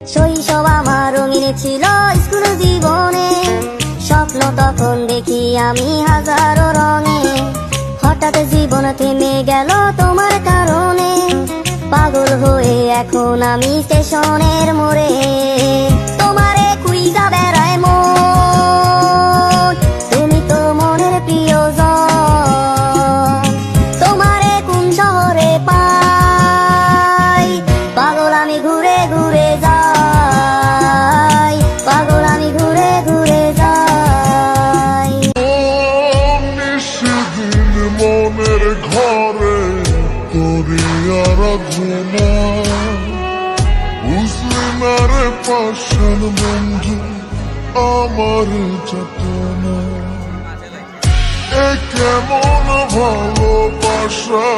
শৈশব আমার রঙিন ছিল স্কুল জীবনে, স্বপ্ন তখন দেখি আমি হাজারো রঙে। হঠাৎ জীবন থেমে গেল তোমার কারণে, পাগল হয়ে এখন আমি স্টেশনের মোড়ে। তোমারে খুঁজা বেড়ায় মন, তুমি তো মনের প্রিয়জন। তোমারে কোন শহরে পাই, পাগল আমি ঘুরে ঘুরে যাই, পাগল আমি ঘুরে ঘুরে যাই। নিশিদিন মনের ঘরে তোরি আরাধনা, বুঝলি না রে পাশান বন্ধু আমার চেতনা। এ কেমন ভালোবাসা